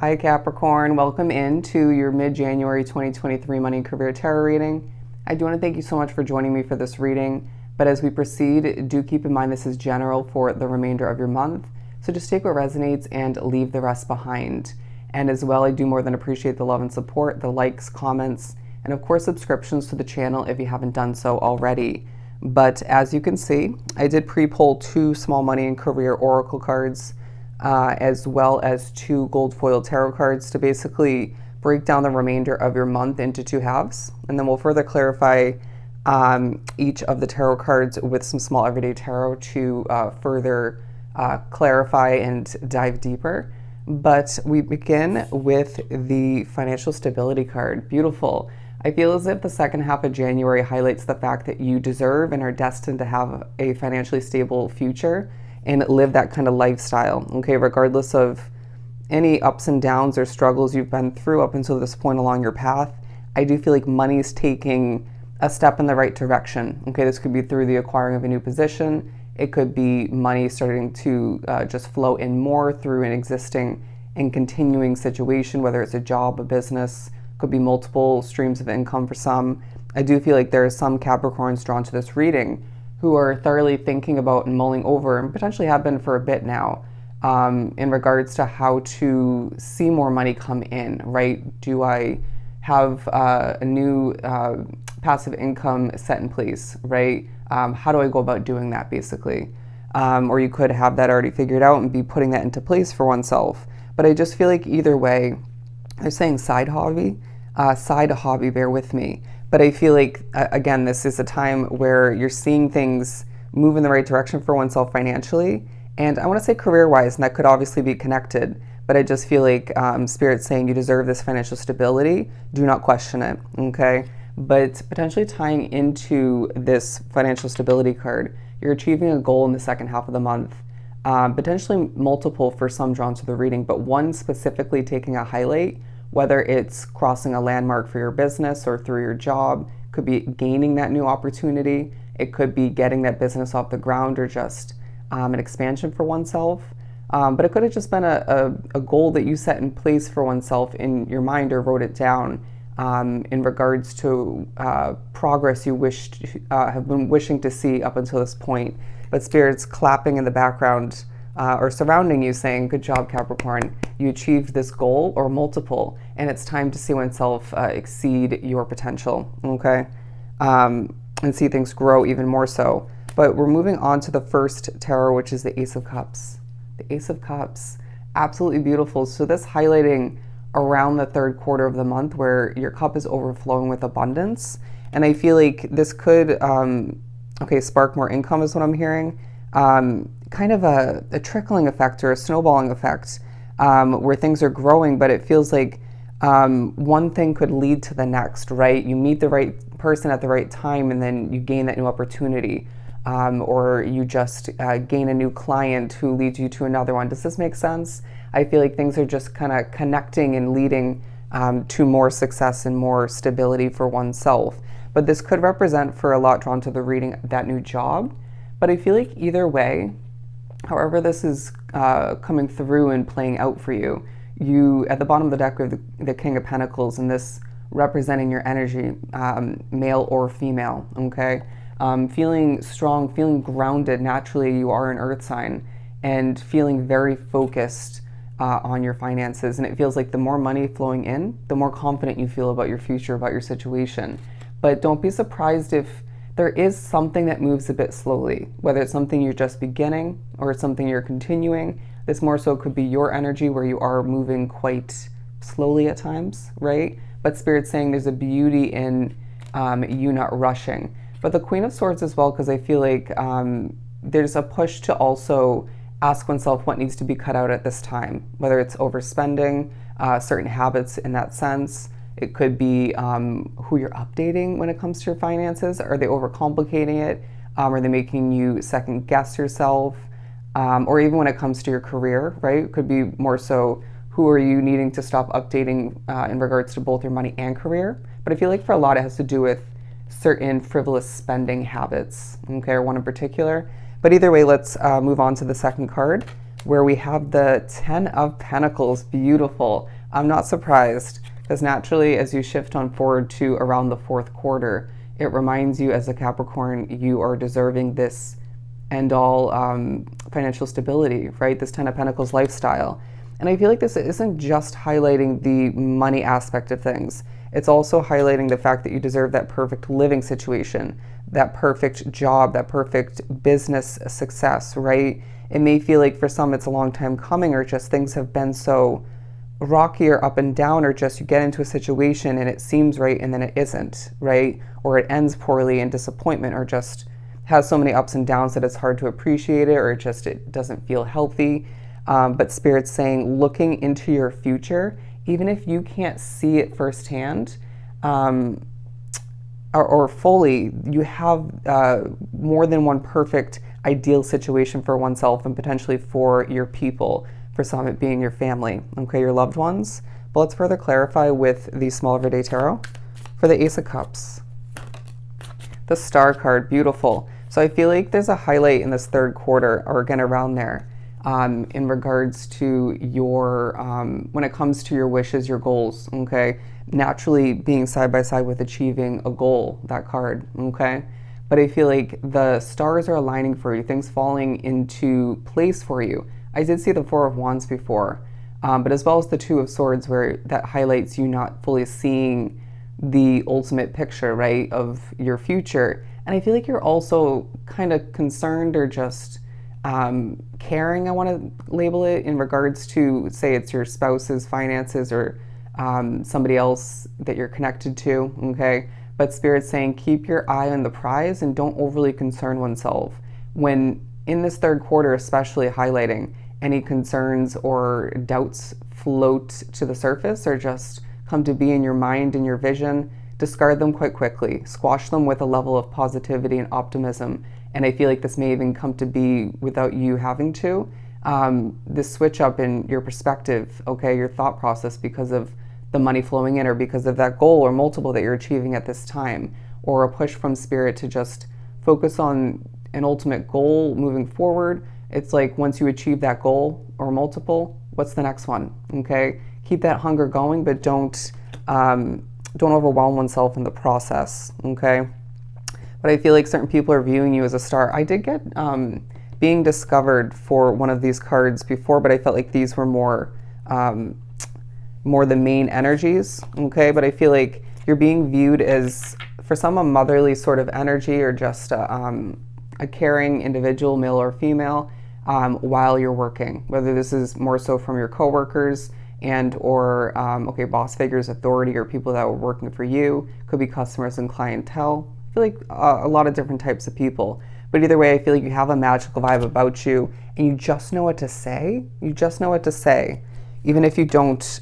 Hi Capricorn, welcome into your mid-January 2023 Money and Career Tarot reading. I do want to thank you so much for joining me for this reading, but as we proceed, do keep in mind this is general for the remainder of your month, so just take what resonates and leave the rest behind. And as well, I do more than appreciate the love and support, the likes, comments, and of course subscriptions to the channel if you haven't done so already. But as you can see, I did pre-pull 2 small money and career oracle cards, as well as 2 gold foil tarot cards to basically break down the remainder of your month into 2 halves. And then we'll further clarify each of the tarot cards with some small everyday tarot to further clarify and dive deeper. But we begin with the financial stability card. Beautiful. I feel as if the second half of January highlights the fact that you deserve and are destined to have a financially stable future and live that kind of lifestyle, okay, regardless of any ups and downs or struggles you've been through up until this point along your path. I do feel like money's taking a step in the right direction, okay? This could be through the acquiring of a new position. It could be money starting to just flow in more through an existing and continuing situation, whether it's a job, a business, could be multiple streams of income for some. I do feel like there are some Capricorns drawn to this reading who are thoroughly thinking about and mulling over, and potentially have been for a bit now, in regards to how to see more money come in, right? Do I have a new passive income set in place, right? How do I go about doing that, basically? Or you could have that already figured out and be putting that into place for oneself. But I just feel like either way, they're saying side hobby, bear with me. But I feel like, again, this is a time where you're seeing things move in the right direction for oneself financially. And I want to say career-wise, and that could obviously be connected, but I just feel like Spirit's saying you deserve this financial stability. Do not question it, okay? But potentially tying into this financial stability card, you're achieving a goal in the second half of the month. Potentially multiple for some drawn to the reading, but one specifically taking a highlight, whether it's crossing a landmark for your business or through your job, could be gaining that new opportunity. It could be getting that business off the ground or just an expansion for oneself. But it could have just been a goal that you set in place for oneself in your mind or wrote it down in regards to progress you have been wishing to see up until this point. But Spirit's clapping in the background or surrounding you saying, good job, Capricorn. You achieved this goal or multiple, and it's time to see oneself exceed your potential, okay? And see things grow even more so. But we're moving on to the first tarot, which is the Ace of Cups. The Ace of Cups, absolutely beautiful. So this highlighting around the third quarter of the month where your cup is overflowing with abundance. And I feel like this could, spark more income is what I'm hearing. Kind of a trickling effect or a snowballing effect where things are growing, but it feels like one thing could lead to the next, right? You meet the right person at the right time and then you gain that new opportunity, or you just gain a new client who leads you to another one. Does this make sense? I feel like things are just kind of connecting and leading to more success and more stability for oneself. But this could represent, for a lot drawn to the reading, that new job. But I feel like either way, however this is coming through and playing out for you, at the bottom of the deck, we have the King of Pentacles, and this representing your energy, male or female, okay? Feeling strong, feeling grounded. Naturally, you are an earth sign, and feeling very focused on your finances. And it feels like the more money flowing in, the more confident you feel about your future, about your situation. But don't be surprised if there is something that moves a bit slowly, whether it's something you're just beginning or it's something you're continuing. This more so could be your energy where you are moving quite slowly at times, right? But Spirit's saying there's a beauty in you not rushing. But the Queen of Swords as well, because I feel like there's a push to also ask oneself what needs to be cut out at this time, whether it's overspending, certain habits in that sense. It could be who you're updating when it comes to your finances. Are they overcomplicating it? Are they making you second guess yourself? Or even when it comes to your career, right? It could be more so who are you needing to stop updating in regards to both your money and career. But I feel like for a lot it has to do with certain frivolous spending habits, okay, or one in particular. But either way, let's move on to the second card, where we have the 10 of Pentacles. Beautiful. I'm not surprised, because naturally as you shift on forward to around the fourth quarter, it reminds you as a Capricorn, you are deserving this end all financial stability, right? This 10 of Pentacles lifestyle. And I feel like this isn't just highlighting the money aspect of things. It's also highlighting the fact that you deserve that perfect living situation, that perfect job, that perfect business success, right? It may feel like for some it's a long time coming, or just things have been so rocky or up and down, or just you get into a situation and it seems right and then it isn't, right? Or it ends poorly in disappointment, or just has so many ups and downs that it's hard to appreciate it, or it doesn't feel healthy. But Spirit's saying, looking into your future, even if you can't see it firsthand or fully, you have more than one perfect ideal situation for oneself and potentially for your people. For some, it being your family, okay, your loved ones. But let's further clarify with the Small Everyday Tarot for the Ace of Cups. The Star card, beautiful. So I feel like there's a highlight in this third quarter, or again around there, in regards to your, when it comes to your wishes, your goals, okay? Naturally being side by side with achieving a goal, that card, okay? But I feel like the stars are aligning for you, things falling into place for you. I did see the Four of Wands before, but as well as the Two of Swords, where that highlights you not fully seeing the ultimate picture, right, of your future. And I feel like you're also kind of concerned, or just caring, I want to label it, in regards to, say it's your spouse's finances, or somebody else that you're connected to, okay? But Spirit's saying keep your eye on the prize and don't overly concern oneself. When in this third quarter, especially highlighting any concerns or doubts float to the surface, or just come to be in your mind and your vision, discard them quite quickly. Squash them with a level of positivity and optimism. And I feel like this may even come to be without you having to. This switch up in your perspective, okay, your thought process, because of the money flowing in, or because of that goal or multiple that you're achieving at this time, or a push from Spirit to just focus on an ultimate goal moving forward. It's like once you achieve that goal or multiple, what's the next one, okay? Keep that hunger going, but don't overwhelm oneself in the process, okay? But I feel like certain people are viewing you as a star. I did get being discovered for one of these cards before, but I felt like these were more the main energies, okay? But I feel like you're being viewed as, for some, a motherly sort of energy, or just a caring individual, male or female, while you're working. Whether this is more so from your coworkers or boss figures, authority, or people that were working for you. Could be customers and clientele. I feel like a lot of different types of people. But either way, I feel like you have a magical vibe about you, and you just know what to say. You just know what to say, even if you don't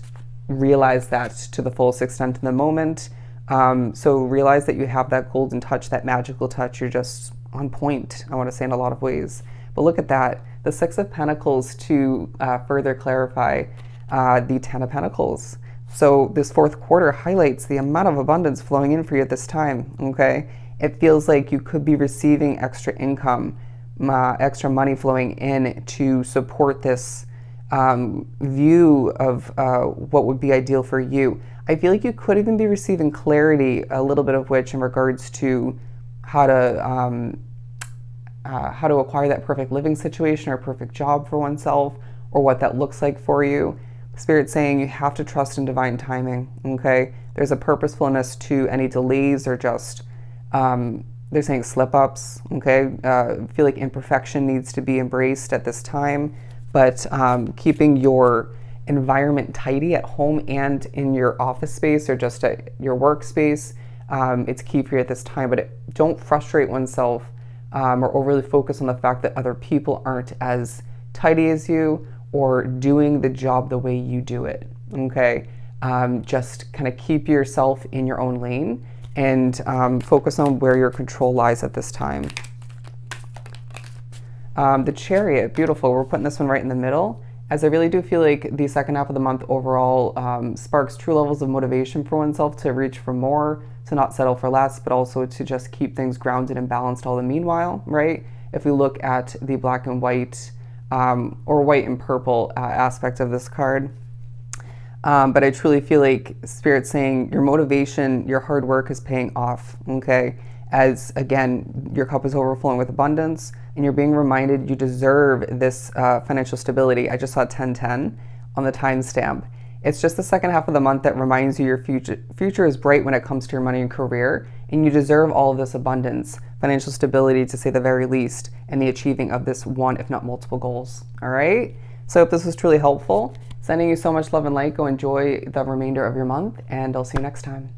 realize that to the fullest extent in the moment. So realize that you have that golden touch, that magical touch. You're just on point, I want to say, in a lot of ways. But look at that, the Six of Pentacles to further clarify the Ten of Pentacles. So this fourth quarter highlights the amount of abundance flowing in for you at this time, okay? It feels like you could be receiving extra income, extra money flowing in to support this view of what would be ideal for you. I feel like you could even be receiving clarity, a little bit of which in regards to how to acquire that perfect living situation or perfect job for oneself, or what that looks like for you. Spirit's saying you have to trust in divine timing, okay? There's a purposefulness to any delays, or just, they're saying slip-ups, okay? I feel like imperfection needs to be embraced at this time, but keeping your environment tidy at home and in your office space, or just at your workspace, it's key for you at this time. But don't frustrate oneself or overly focus on the fact that other people aren't as tidy as you, or doing the job the way you do it, okay? Just kind of keep yourself in your own lane, and focus on where your control lies at this time. The Chariot, beautiful. We're putting this one right in the middle, as I really do feel like the second half of the month overall sparks true levels of motivation for oneself to reach for more, to not settle for less, but also to just keep things grounded and balanced all the meanwhile, right? If we look at the black and white or white and purple aspect of this card. But I truly feel like Spirit's saying your motivation, your hard work is paying off, okay? As, again, your cup is overflowing with abundance, and you're being reminded you deserve this financial stability. I just saw 1010 on the timestamp. It's just the second half of the month that reminds you your future is bright when it comes to your money and career, and you deserve all of this abundance, financial stability to say the very least, and the achieving of this one, if not multiple goals, all right? So I hope this was truly helpful. Sending you so much love and light. Go enjoy the remainder of your month, and I'll see you next time.